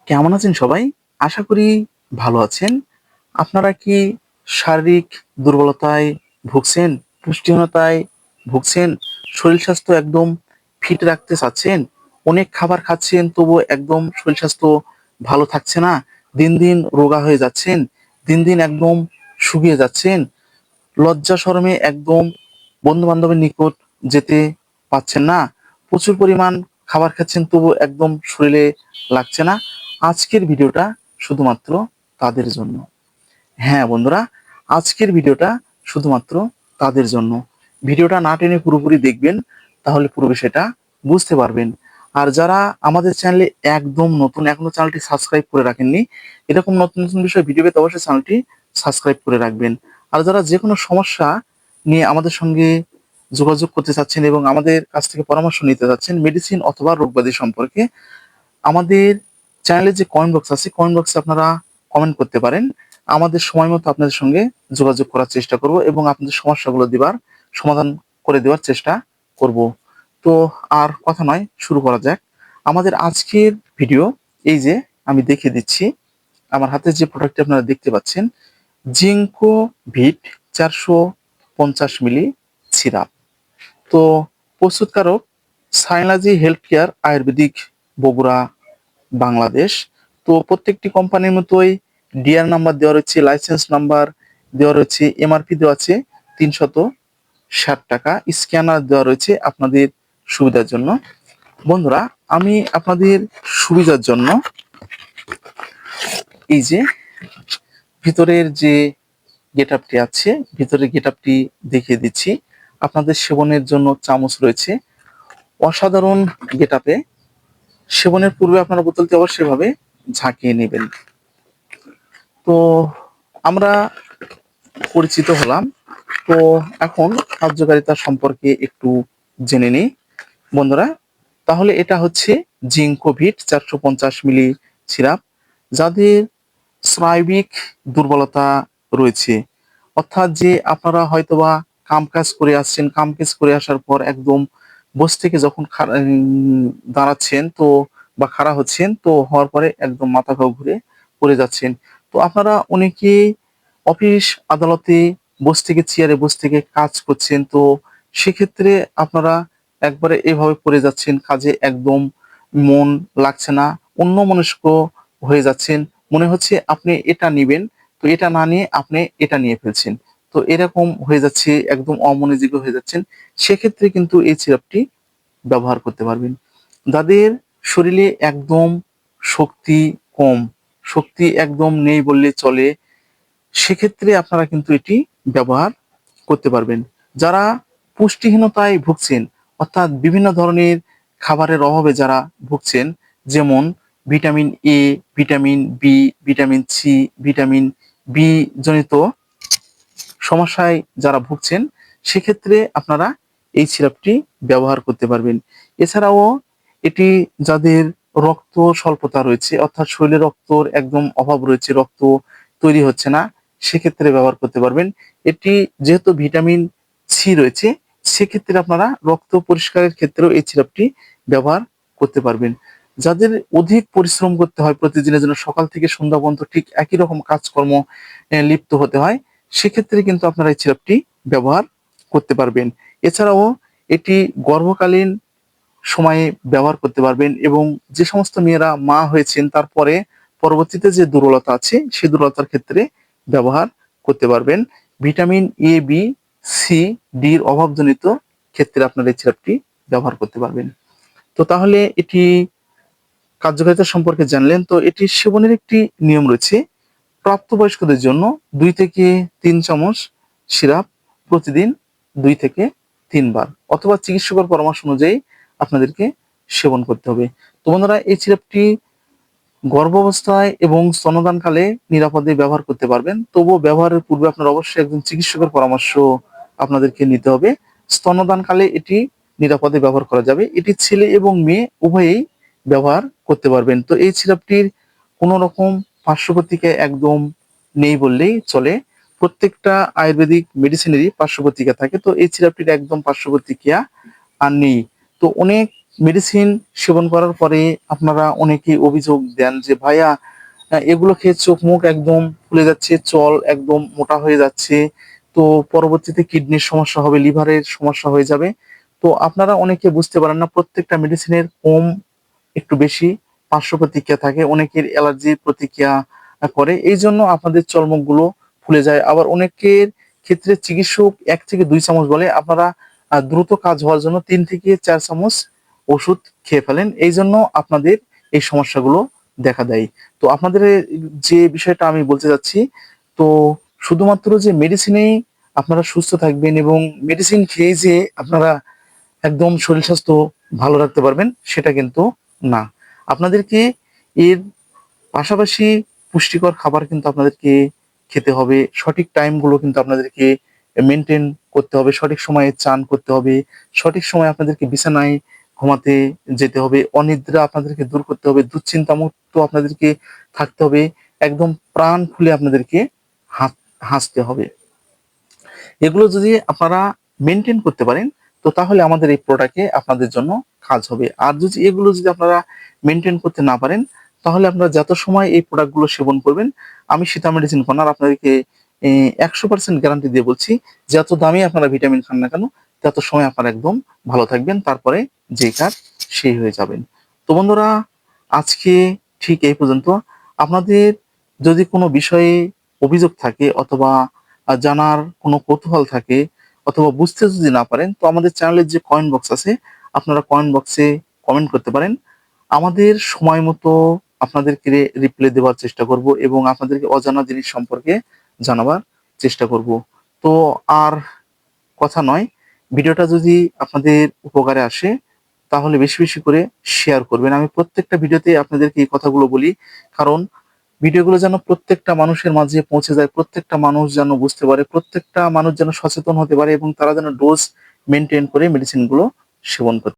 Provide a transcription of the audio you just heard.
কেমন আছেন সবাই? আশা করি ভালো আছেন। আপনারা কি শারীরিক দুর্বলতায় ভুগছেন? পুষ্টিহীনতায় ভুগছেন? শরীর স্বাস্থ্য একদম ফিট রাখতে চাচ্ছেন? অনেক খাবার খাচ্ছেন তবুও একদম শরীর স্বাস্থ্য ভালো থাকছে না। দিন, দিন রোগা হয়ে যাচ্ছেন। দিন, দিন একদম শুকিয়ে যাচ্ছেন। লজ্জা শরমে একদম বন্ধু-বান্ধবের নিকট যেতে পারছেন না। প্রচুর পরিমাণ খাবার খাচ্ছেন তবুও একদম শরীরে লাগছে না। আজকের ভিডিওটা শুধুমাত্র তাদের জন্য। হ্যাঁ বন্ধুরা, আজকের ভিডিওটা শুধুমাত্র তাদের জন্য। ভিডিওটা না টেনে পুরোপুরি দেখবেন, তাহলে পুরো বিষয়টা বুঝতে পারবেন। আর যারা আমাদের চ্যানেলে একদম নতুন, এখনো চ্যানেলটি সাবস্ক্রাইব করে রাখেননি, এরকম নতুন নতুন বিষয়ে ভিডিও পেতে অবশ্যই চ্যানেলটি সাবস্ক্রাইব করে রাখবেন। আর যারা যে কোনো সমস্যা নিয়ে আমাদের সঙ্গে যোগাযোগ করতে চাচ্ছেন এবং আমাদের কাছ থেকে পরামর্শ নিতে চাচ্ছেন মেডিসিন অথবা রোগব্যাধি সম্পর্কে, আমাদের চ্যানেলে যে কমেন্ট বক্স আছে, কমেন্ট বক্সে আপনারা কমেন্ট করতে পারেন। আমাদের সময় মতো আপনাদের সঙ্গে যোগাযোগ করার চেষ্টা করব এবং আপনাদের সমস্যাগুলো সমাধান করে দেওয়ার চেষ্টা করব। তো আর কথা নয়, শুরু করা যাক। আমাদের আজকের ভিডিও এই যে আমি দেখিয়ে দিচ্ছি। আমার হাতে যে প্রোডাক্টটি আপনারা দেখতে পাচ্ছেন, জিঙ্কো ভিট 450 মিলি সিরাপ। তো প্রস্তুতকারক সাইনাজি হেলথ কেয়ার আয়ুর্বেদিক, বগুড়া, বাংলাদেশ। তো প্রত্যেকটি কোম্পানির মতোই ডিআর নাম্বার দেওয়া রয়েছে, লাইসেন্স নাম্বার দেওয়া রয়েছে, এমআরপি দেওয়া আছে 360 টাকা, স্ক্যানার দেওয়া রয়েছে আপনাদের সুবিধার জন্য। বন্ধুরা, আমি আপনাদের সুবিধার জন্য এই যে ভিতরের যে গেটআপটি আছে, ভিতরের গেটআপটি দেখিয়ে দিচ্ছি। আপনাদের সেবনের জন্য চামচ রয়েছে। অসাধারণ গেটআপে সেবনের পূর্বে আপনারা বোতলটি অবশ্যই ভাবে ঝাঁকিয়ে নেবেন। তো আমরা পরিচিত হলাম। তো এখন কার্যকারিতা সম্পর্কে একটু জেনে নিই বন্ধুরা। তাহলে এটা হচ্ছে জিঙ্কোভিট 450 মিলি সিরাপ। যাদের স্নায়বিক দুর্বলতা রয়েছে, অর্থাৎ যে আপনারা হয়তোবা কাজ করে আসছেন, কাজ করে আসার পর একদম বসে থেকে যখন দাঁড়াচ্ছেন তো বা খাড়া হচ্ছেন, তো হওয়ার পরে একদম মাথা ঘুরে পড়ে যাচ্ছেন। তো আপনারা অনেকেই অফিস আদালতে চেয়ারে বসে থেকে কাজ করছেন। তো সেক্ষেত্রে আপনারা একবারে এভাবে পড়ে যাচ্ছেন, কাজে একদম মন লাগছে না, অন্যমনস্ক হয়ে যাচ্ছেন। মনে হচ্ছে আপনি এটা নিবেন, তো এটা না নিয়ে আপনি এটা নিয়ে ফেলছেন। তো এরকম হয়ে যাচ্ছে, একদম অমনোযোগী হয়ে যাচ্ছেন। সেক্ষেত্রে কিন্তু এই সিরাপটি ব্যবহার করতে পারবেন। যাদের শরীরে একদম শক্তি কম, শক্তি একদম নেই বললে চলে, সেক্ষেত্রে আপনারা কিন্তু এটি ব্যবহার করতে পারবেন। যারা পুষ্টিহীনতায় ভুগছেন, অর্থাৎ বিভিন্ন ধরনের খাবারের অভাবে যারা ভুগছেন, যেমন vitamin A, vitamin B, vitamin C, vitamin B জনিত সমস্যায় যারা ভুগছেন, সেক্ষেত্রে আপনারা এই সিরাপটি ব্যবহার করতে পারবেন। এছাড়াও এটি যাদের রক্ত স্বল্পতা রয়েছে, অর্থাৎ শরীরে রক্তর একদম অভাব রয়েছে, রক্ত তৈরি হচ্ছে না, সেক্ষেত্রে ব্যবহার করতে পারবেন। এটি যেহেতু ভিটামিন সি রয়েছে, সেক্ষেত্রে আপনারা রক্ত পরিষ্কারের ক্ষেত্রেও এই সিরাপটি ব্যবহার করতে পারবেন। যাদের অধিক পরিশ্রম করতে হয় প্রতিদিনের জন্য, সকাল থেকে সন্ধ্যা পর্যন্ত ঠিক একই রকম কাজকর্ম লিপ্ত হতে হয়, সেক্ষেত্রে কিন্তু আপনারা এই সিরাপটি ব্যবহার করতে পারবেন। এছাড়াও এটি গর্ভকালীন সময়ে ব্যবহার করতে পারবেন এবং যে সমস্ত মেয়েরা মা হয়েছেন তারপরে পরবর্তীতে যে দুর্বলতা আছে সেই দুর্বলতার ক্ষেত্রে ব্যবহার করতে পারবেন। Vitamin A, B, C, D এর অভাবজনিত ক্ষেত্রে আপনারা এই সিরাপটি ব্যবহার করতে পারবেন। তো তাহলে এটি কার্যকারিতা সম্পর্কে জানলেন। তো এটির সেবনের একটি নিয়ম রয়েছে। প্রাপ্তবয়স্কদের জন্য ২ থেকে ৩ চামচ সিরাপ প্রতিদিন ২ থেকে ৩ বার, অথবা চিকিৎসকের পরামর্শ অনুযায়ী আপনাদেরকে সেবন করতে হবে। তো বন্ধুরা, এই সিরাপটি গর্ভাবস্থায় এবং স্তন্যদানকালে নিরাপদে ব্যবহার করতে পারবেন। তবুও ব্যবহারের পূর্বে আপনার অবশ্যই একজন চিকিৎসকের পরামর্শ আপনাদেরকে নিতে হবে। স্তন্যদানকালে এটি নিরাপদে ব্যবহার করা যাবে। এটি ছেলে এবং মেয়ে উভয়েই ব্যবহার করতে পারবেন। তো এই সিরাপটির কোনো রকম পার্শ্বপ্রতিক্রিয়া একদম নেই বললেই চলে। প্রত্যেকটা আয়ুর্বেদিক মেডিসিনেরই পার্শ্বপ্রতিক্রিয়া থাকে। তো এই সিরাপটির একদম পার্শ্বপ্রতিক্রিয়া আর নেই। তো অনেক মেডিসিন সেবন করার পরে আপনারা অনেকেই অভিযোগ দেন যে ভাইয়া এগুলো খেয়ে চোখ মুখ একদম ফুলে যাচ্ছে, চল একদম মোটা হয়ে যাচ্ছে, তো পরবর্তীতে কিডনির সমস্যা হবে, লিভারের সমস্যা হয়ে যাবে। তো আপনারা অনেকে বুঝতে পারেন না, প্রত্যেকটা মেডিসিনের কম একটু বেশি পার্শ্ব প্রতিক্রিয়া থাকে, অনেকের অ্যালার্জি প্রতিক্রিয়া করে, এই জন্য আপনাদের চর্মগুলো ফুলে যায়। আবার অনেকের ক্ষেত্রে চিকিৎসক 1 থেকে 2 চামচ বলে, আপনারা দ্রুত কাজ হওয়ার জন্য 3 থেকে 4 চামচ ওষুধ খেয়ে ফেলেন, এই জন্য আপনাদের এই সমস্যাগুলো দেখা দেয়। তো আপনাদের যে বিষয়টা আমি বলতে চাচ্ছি, তো শুধুমাত্র যে মেডিসিনেই আপনারা সুস্থ থাকবেন এবং মেডিসিন খেয়ে যে আপনারা একদম শরীর স্বাস্থ্য ভালো রাখতে পারবেন সেটা কিন্তু না। আপনাদেরকে এর পাশাপাশি পুষ্টিকর খাবার কিন্তু আপনাদেরকে খেতে হবে। সঠিক টাইমগুলো কিন্তু আপনাদেরকে মেনটেন করতে হবে। সঠিক সময়ে চান করতে হবে। সঠিক সময়ে আপনাদেরকে বিছানায় ঘুমাতে যেতে হবে। অনিদ্রা আপনাদেরকে দূর করতে হবে। দুশ্চিন্তামুক্ত আপনাদেরকে থাকতে হবে। একদম প্রাণ খুলে আপনাদেরকে হাস হাসতে হবে। এগুলো যদি আপনারা মেনটেন করতে পারেন, তো তাহলে আমাদের এই প্রোডাক্টে আপনাদের জন্য কাজ হবে। আর যদি এগুলো যদি আপনারা মেনটেন করতে না পারেন, তাহলে আপনারা যত সময় এই প্রোডাক্টগুলো সেবন করবেন, আমি সীতা মেডিসিন কর্নার আপনাদেরকে 100% গ্যারান্টি দিয়ে বলছি, যত দামি আপনারা ভিটামিন খান না কেন, তত সময় আপনারা একদম ভালো থাকবেন। তারপরে যেই কাজ সেই হয়ে যাবেন। তো বন্ধুরা, আজকে ঠিক এই পর্যন্ত। আপনাদের যদি কোনো বিষয়ে অভিযোগ থাকে অথবা জানার কোনো কৌতূহল থাকে অথবা বুঝতে যদি না পারেন, তো আমাদের চ্যানেলের যে কমেন্ট বক্স আছে, আপনারা কমেন্ট বক্সে কমেন্ট করতে পারেন। আমাদের সময় মতো আপনাদেরকে রিপ্লাই দেওয়ার চেষ্টা করব এবং আপনাদেরকে অজানা জিনিস সম্পর্কে জানাবার চেষ্টা করব। তো আর কথা নয়, ভিডিওটা যদি আপনাদের উপকারে আসে, তাহলে বেশি বেশি করে শেয়ার করবেন। আমি প্রত্যেকটা ভিডিওতে আপনাদেরকে এই কথাগুলো বলি, কারণ ভিডিওগুলো যেন প্রত্যেকটা মানুষের মাঝে পৌঁছে যায়, প্রত্যেকটা মানুষ যেন বুঝতে পারে, প্রত্যেকটা মানুষ যেন সচেতন হতে পারে এবং তারা যেন ডোজ মেনটেন করে মেডিসিনগুলো সেবন করতে